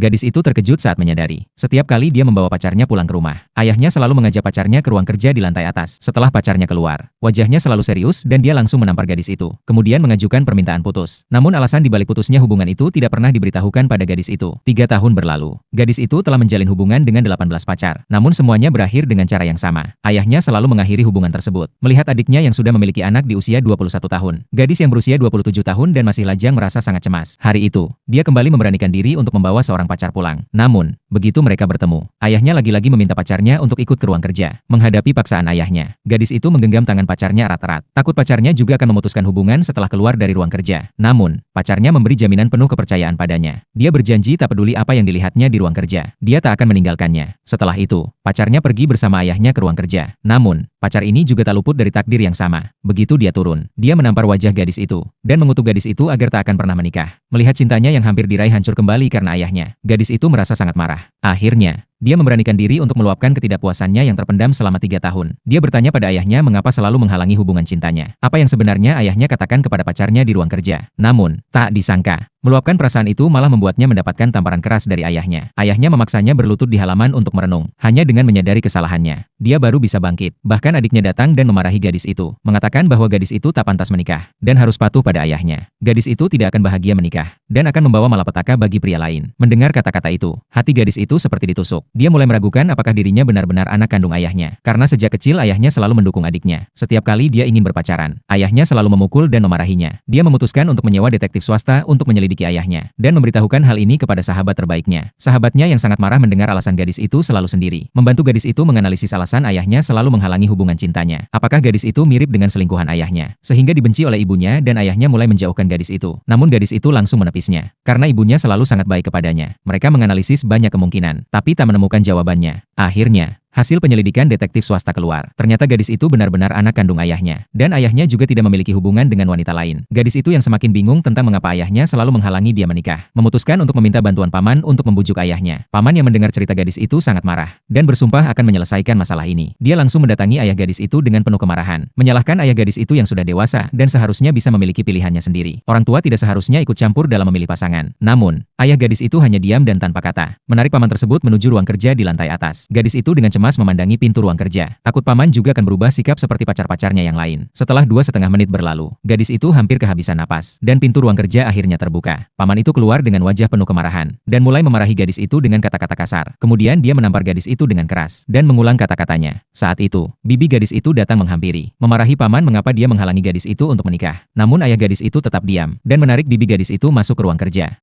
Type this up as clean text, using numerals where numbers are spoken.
Gadis itu terkejut saat menyadari. Setiap kali dia membawa pacarnya pulang ke rumah, ayahnya selalu mengajak pacarnya ke ruang kerja di lantai atas. Setelah pacarnya keluar, wajahnya selalu serius dan dia langsung menampar gadis itu. Kemudian mengajukan permintaan putus. Namun alasan dibalik putusnya hubungan itu tidak pernah diberitahukan pada gadis itu. 3 tahun berlalu. Gadis itu telah menjalin hubungan dengan 18 pacar. Namun semuanya berakhir dengan cara yang sama. Ayahnya selalu mengakhiri hubungan tersebut. Melihat adiknya yang sudah memiliki anak di usia 21 tahun. Gadis yang berusia 27 tahun dan masih lajang merasa sangat cemas. Hari itu, dia kembali memberanikan diri untuk membawa seorang pacar pulang. Namun, begitu mereka bertemu, ayahnya lagi-lagi meminta pacarnya untuk ikut ke ruang kerja. Menghadapi paksaan ayahnya, gadis itu menggenggam tangan pacarnya erat-erat. Takut pacarnya juga akan memutuskan hubungan setelah keluar dari ruang kerja. Namun, pacarnya memberi jaminan penuh kepercayaan padanya. Dia berjanji tak peduli apa yang dilihatnya di ruang kerja, dia tak akan meninggalkannya. Setelah itu, pacarnya pergi bersama ayahnya ke ruang kerja. Namun, pacar ini juga tak luput dari takdir yang sama. Begitu dia turun, dia menampar wajah gadis itu, dan mengutuk gadis itu agar tak akan pernah menikah. Melihat cintanya yang hampir diraih hancur kembali karena ayahnya, gadis itu merasa sangat marah. Akhirnya, dia memberanikan diri untuk meluapkan ketidakpuasannya yang terpendam selama 3 tahun. Dia bertanya pada ayahnya mengapa selalu menghalangi hubungan cintanya. Apa yang sebenarnya ayahnya katakan kepada pacarnya di ruang kerja. Namun, tak disangka, meluapkan perasaan itu malah membuatnya mendapatkan tamparan keras dari ayahnya. Ayahnya memaksanya berlutut di halaman untuk merenung. Hanya dengan menyadari kesalahannya, dia baru bisa bangkit. Bahkan adiknya datang dan memarahi gadis itu, mengatakan bahwa gadis itu tak pantas menikah, dan harus patuh pada ayahnya. Gadis itu tidak akan bahagia menikah, dan akan membawa malapetaka bagi pria lain. Mendengar kata-kata itu, hati gadis itu seperti ditusuk. Dia mulai meragukan apakah dirinya benar-benar anak kandung ayahnya. Karena sejak kecil ayahnya selalu mendukung adiknya. Setiap kali dia ingin berpacaran, ayahnya selalu memukul dan memarahinya. Dia memutuskan untuk menyewa detektif swasta untuk menyelidiki ayahnya, dan memberitahukan hal ini kepada sahabat terbaiknya. Sahabatnya yang sangat marah mendengar alasan gadis itu selalu sendiri. Membantu gadis itu menganalisis alasan ayahnya selalu menghalangi hubungan cintanya. Apakah gadis itu mirip dengan selingkuhan ayahnya, sehingga dibenci oleh ibunya dan ayahnya mulai menjauhkan gadis itu. Namun gadis itu langsung menepisnya. Karena ibunya selalu sangat baik kepadanya. Mereka menganalisis banyak kemungkinan, tapi tak menemukan jawabannya. Akhirnya, hasil penyelidikan detektif swasta keluar. Ternyata gadis itu benar-benar anak kandung ayahnya. Dan ayahnya juga tidak memiliki hubungan dengan wanita lain. Gadis itu yang semakin bingung tentang mengapa ayahnya selalu menghalangi dia menikah. Memutuskan untuk meminta bantuan paman untuk membujuk ayahnya. Paman yang mendengar cerita gadis itu sangat marah. Dan bersumpah akan menyelesaikan masalah ini. Dia langsung mendatangi ayah gadis itu dengan penuh kemarahan. Menyalahkan ayah gadis itu yang sudah dewasa dan seharusnya bisa memiliki pilihannya sendiri. Orang tua tidak seharusnya ikut campur dalam memilih pasangan. Namun, ayah gadis itu hanya diam dan tanpa kata. Menarik paman tersebut menuju ruang kerja di lantai atas. Gadis itu dengan cemas memandangi pintu ruang kerja. Takut paman juga akan berubah sikap seperti pacar-pacarnya yang lain. Setelah 2,5 menit berlalu, gadis itu hampir kehabisan napas, dan pintu ruang kerja akhirnya terbuka. Paman itu keluar dengan wajah penuh kemarahan, dan mulai memarahi gadis itu dengan kata-kata kasar. Kemudian dia menampar gadis itu dengan keras, dan mengulang kata-katanya. Saat itu, bibi gadis itu datang menghampiri, memarahi paman mengapa dia menghalangi gadis itu untuk menikah. Namun ayah gadis itu tetap diam, dan menarik bibi gadis itu masuk ke ruang kerja.